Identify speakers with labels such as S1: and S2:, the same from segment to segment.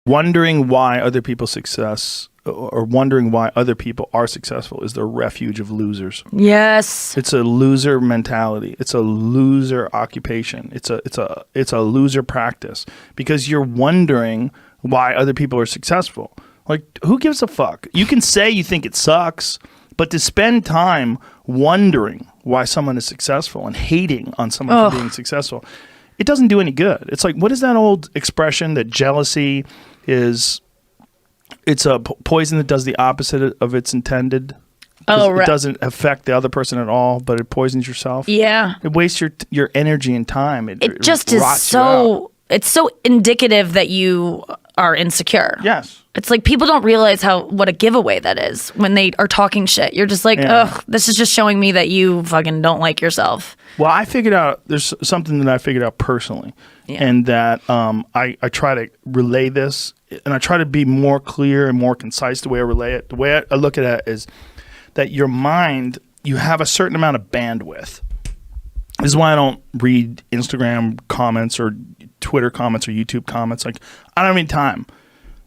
S1: wondering why other people's success or wondering why other people are successful is the refuge of losers.
S2: Yes.
S1: It's a loser mentality. It's a loser occupation. It's a loser practice because you're wondering why other people are successful. Like, who gives a fuck? You can say you think it sucks, but to spend time wondering why someone is successful and hating on someone for being successful, it doesn't do any good. It's like, what is that old expression that jealousy is, it's a poison that does the opposite of its intended?
S2: Oh, right.
S1: It doesn't affect the other person at all, but it poisons yourself.
S2: Yeah.
S1: It wastes your energy and time.
S2: It just is so, it's so indicative that you are insecure.
S1: Yes.
S2: It's like people don't realize what a giveaway that is when they are talking shit. You're just like, ugh, this is just showing me that you fucking don't like yourself.
S1: Well, I figured out, there's something that I figured out personally, and that I try to relay this, and I try to be more clear and more concise the way I relay it. The way I look at it is that your mind, you have a certain amount of bandwidth. This is why I don't read Instagram comments or Twitter comments or YouTube comments. Like, I don't have any time.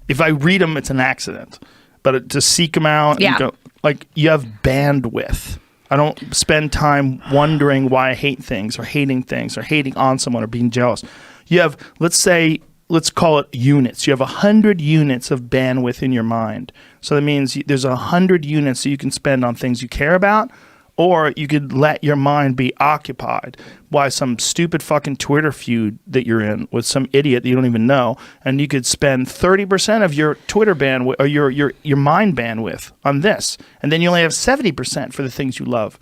S1: If I read them, it's an accident. But to seek them out, and go, like, you have bandwidth. I don't spend time wondering why I hate things or hating on someone or being jealous. You have, let's call it units. You have 100 units of bandwidth in your mind. So that means there's 100 units that you can spend on things you care about, or you could let your mind be occupied by some stupid fucking Twitter feud that you're in with some idiot that you don't even know, and you could spend 30% of your Twitter bandwidth or your mind bandwidth on this, and then you only have 70% for the things you love.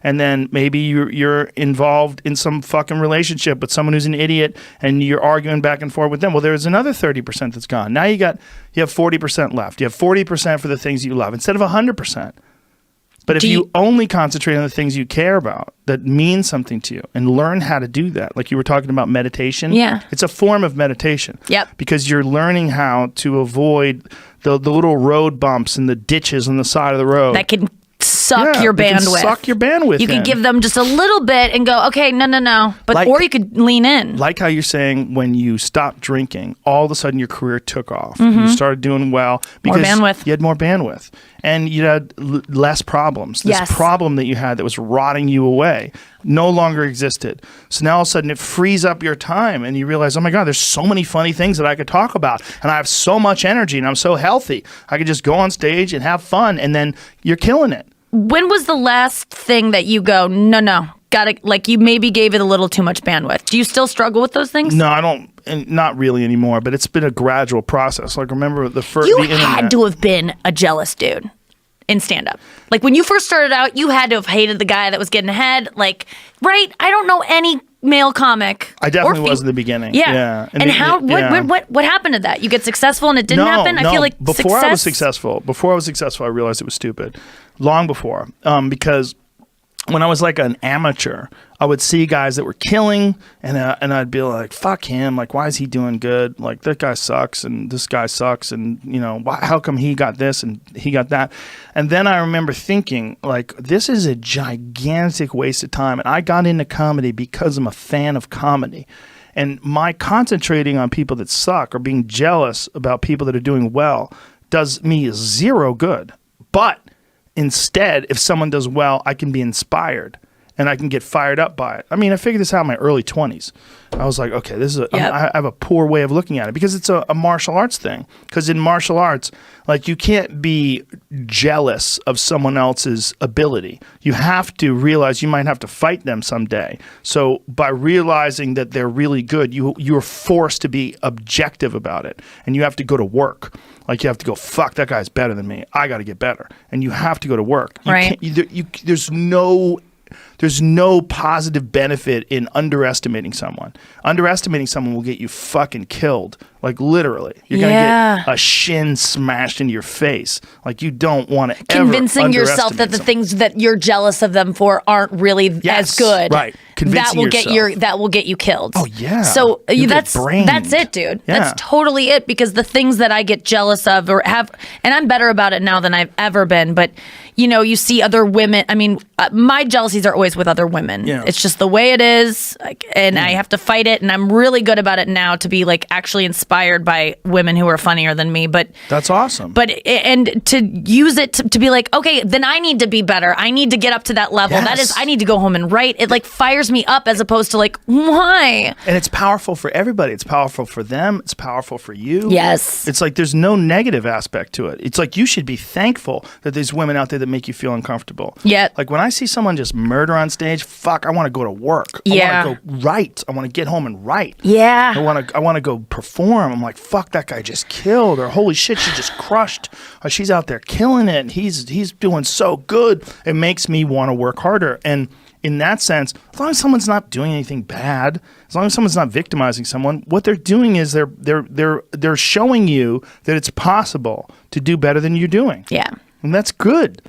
S1: And then maybe you're involved in some fucking relationship with someone who's an idiot, and you're arguing back and forth with them. Well, there's another 30% that's gone. Now you have 40% left. You have 40% for the things you love instead of 100%. But if you only concentrate on the things you care about that mean something to you and learn how to do that, like you were talking about meditation, it's a form of meditation.
S2: Yep.
S1: Because you're learning how to avoid the little road bumps and the ditches on the side of the road.
S2: That can suck your bandwidth.
S1: Suck your bandwidth.
S2: You could give them just a little bit and go, okay, no. But or you could lean in.
S1: Like how you're saying when you stopped drinking, all of a sudden your career took off. You started doing well because
S2: more bandwidth.
S1: You had more bandwidth. And you had less problems. This problem that you had that was rotting you away no longer existed. So now all of a sudden it frees up your time and you realize, oh my God, there's so many funny things that I could talk about. And I have so much energy and I'm so healthy. I could just go on stage and have fun, and then you're killing it.
S2: When was the last thing that you go, no, gotta, like you maybe gave it a little too much bandwidth? Do you still struggle with those things?
S1: No, I don't. And not really anymore, but it's been a gradual process. Like, remember the first...
S2: You had to have been a jealous dude in stand-up. Like, when you first started out, you had to have hated the guy that was getting ahead. Like, right? I don't know any male comic.
S1: I definitely was in the beginning.
S2: Yeah. And what happened to that? You get successful and it didn't happen? I feel like
S1: before I was successful, I realized it was stupid. Long before. Because when I was like an amateur, I would see guys that were killing, and I'd be like, fuck him. Like, why is he doing good? Like, that guy sucks, and this guy sucks, and, you know, how come he got this and he got that? And then I remember thinking, like, this is a gigantic waste of time. And I got into comedy because I'm a fan of comedy. And my concentrating on people that suck or being jealous about people that are doing well does me zero good. But instead, if someone does well, I can be inspired and I can get fired up by it. I mean, I figured this out in my early 20s. I was like, okay, this is I have a poor way of looking at it because it's a martial arts thing. Because in martial arts, like, you can't be jealous of someone else's ability. You have to realize you might have to fight them someday. So by realizing that they're really good, you're forced to be objective about it. And you have to go to work. Like, you have to go, fuck, that guy's better than me. I got to get better. And you have to go to work. There's no positive benefit in underestimating someone. Underestimating someone will get you fucking killed. Like, literally. You're going to get a shin smashed into your face. Like, you don't want to ever
S2: convincing yourself that the things that you're jealous of them for aren't really as good.
S1: Right. Convincing yourself.
S2: That will get you killed.
S1: Oh, yeah.
S2: So that's it, dude. Yeah. That's totally it, because the things that I get jealous of or have, and I'm better about it now than I've ever been, but you know, you see other women. I mean, my jealousies are always with other women.
S1: Yeah.
S2: It's just the way it is, like, and I have to fight it. And I'm really good about it now to be like actually inspired by women who are funnier than me. But
S1: that's awesome.
S2: But and to use it to be like, okay, then I need to be better. I need to get up to that level.
S1: Yes.
S2: That is, I need to go home and write. It like fires me up as opposed to like, why?
S1: And it's powerful for everybody. It's powerful for them. It's powerful for you.
S2: Yes.
S1: It's like there's no negative aspect to it. It's like you should be thankful that there's women out there that make you feel uncomfortable.
S2: Yeah.
S1: Like when I see someone just murder on stage, fuck, I want to go to work.
S2: Yeah.
S1: I want to go write. I want to get home and write.
S2: Yeah.
S1: I want to go perform. I'm like, fuck, that guy just killed, or holy shit, she just crushed, or she's out there killing it and he's doing so good. It makes me want to work harder. And in that sense, as long as someone's not doing anything bad, as long as someone's not victimizing someone, what they're doing is they're showing you that it's possible to do better than you're doing.
S2: Yeah.
S1: And that's good.